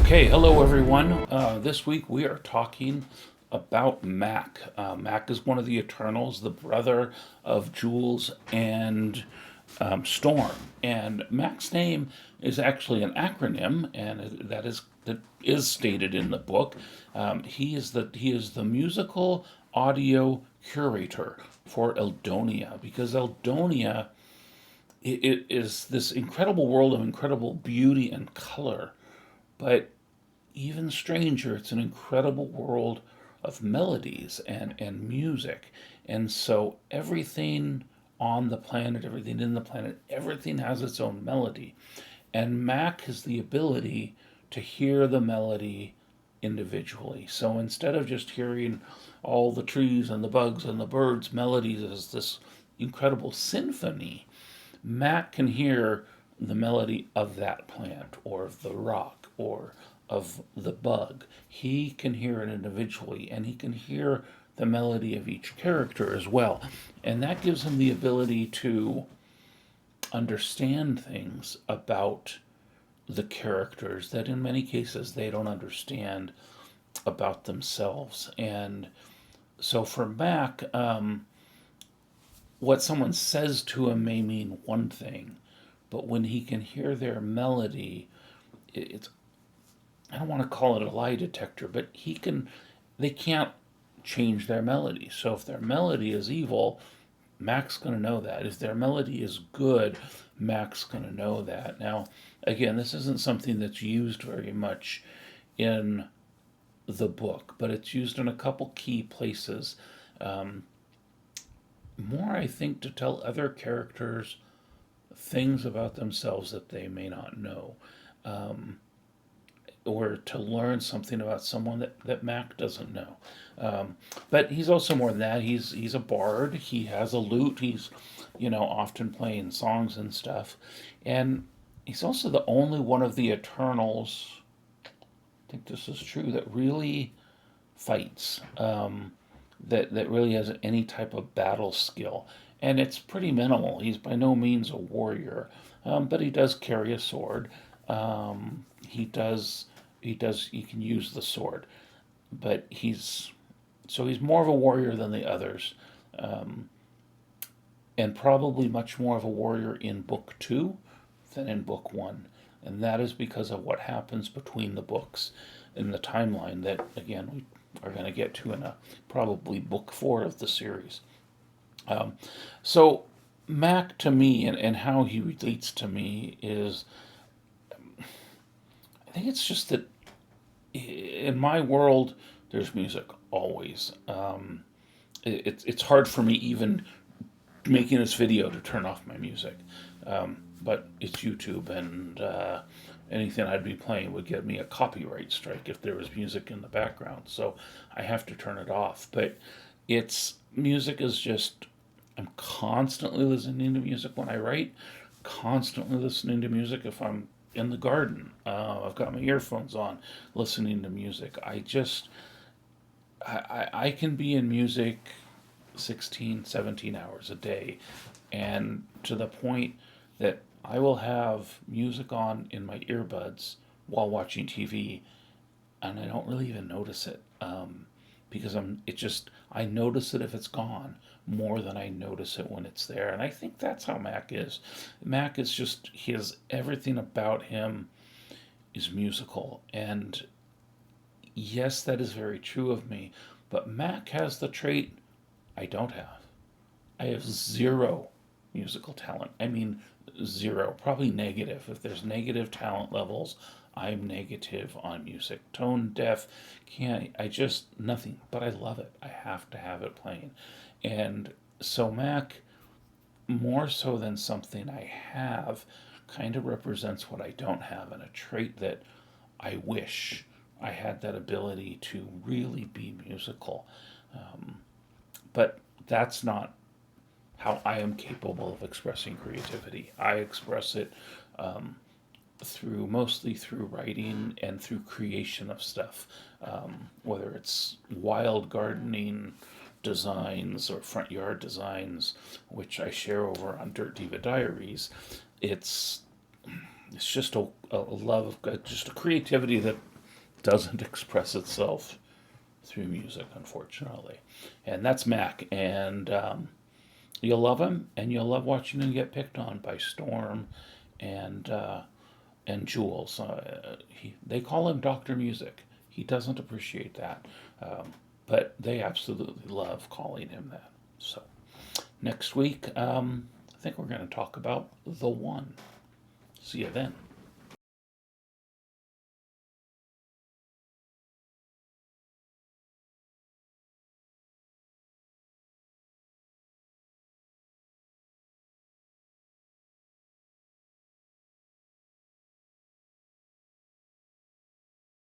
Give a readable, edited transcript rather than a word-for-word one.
Okay, hello everyone. This week we are talking about Mac. Mac is one of the Eternals, the brother of Julz and Storm. And Mac's name is actually an acronym, and that is stated in the book. He is the musical audio curator for Eldonia, because Eldonia it is this incredible world of incredible beauty and color, but even stranger, it's an incredible world of melodies and music. And so everything on the planet, everything in the planet, everything has its own melody. And Mac has the ability to hear the melody individually. So instead of just hearing all the trees and the bugs and the birds' melodies as this incredible symphony, Matt can hear the melody of that plant or of the rock or of the bug. He can hear it individually, and he can hear the melody of each character as well. And that gives him the ability to understand things about the characters that in many cases they don't understand about themselves. And so for Mac, what someone says to him may mean one thing, but when he can hear their melody, it's, I don't want to call it a lie detector, but they can't change their melody. So if their melody is evil, Mac's going to know that. If their melody is good, Mac's going to know that. Now, again, this isn't something that's used very much in the book, but it's used in a couple key places. Um, More, I think, to tell other characters things about themselves that they may not know, um, or to learn something about someone that Mac doesn't know. But he's also more than that. He's a bard. He has a lute. He's, often playing songs and stuff, and he's also the only one of the Eternals. I think this is true, that really fights. That really has any type of battle skill, and it's pretty minimal. He's by no means a warrior, but he does carry a sword. He can use the sword, but he's more of a warrior than the others, um, and probably much more of a warrior in book two than in book one, and that is because of what happens between the books in the timeline that again we are going to get to in a probably book four of the series. Um, so Mac to me and how he relates to me is, I think it's just that in my world there's music always. It's hard for me even making this video to turn off my music, but it's YouTube, and anything I'd be playing would get me a copyright strike if there was music in the background. So I have to turn it off. But it's music is just, I'm constantly listening to music when I write, constantly listening to music if I'm in the garden. I've got my earphones on, listening to music. I can be in music 16, 17 hours a day, and to the point that I will have music on in my earbuds while watching TV, and I don't really even notice it, because I notice it if it's gone more than I notice it when it's there. And I think that's how Mac is. Mac is just, everything about him is musical. And yes, that is very true of me. But Mac has the trait I don't have. I have zero musical talent. I mean, zero, probably negative. If there's negative talent levels, I'm negative on music. Tone deaf, can't, I just, nothing. But I love it. I have to have it playing. And so Mac, more so than something I have, kind of represents what I don't have, and a trait that I wish I had, that ability to really be musical. Um, but that's not how I am capable of expressing creativity. I express it um, mostly through writing and through creation of stuff, whether it's wild gardening designs or front yard designs, which I share over on Dirt Diva Diaries. It's it's just a love of just a creativity that doesn't express itself through music, unfortunately. And that's Mac. And you'll love him, and you'll love watching him get picked on by Storm and Julz. They call him Doctor Music. He doesn't appreciate that, but they absolutely love calling him that. So next week, I think we're going to talk about The One. See you then.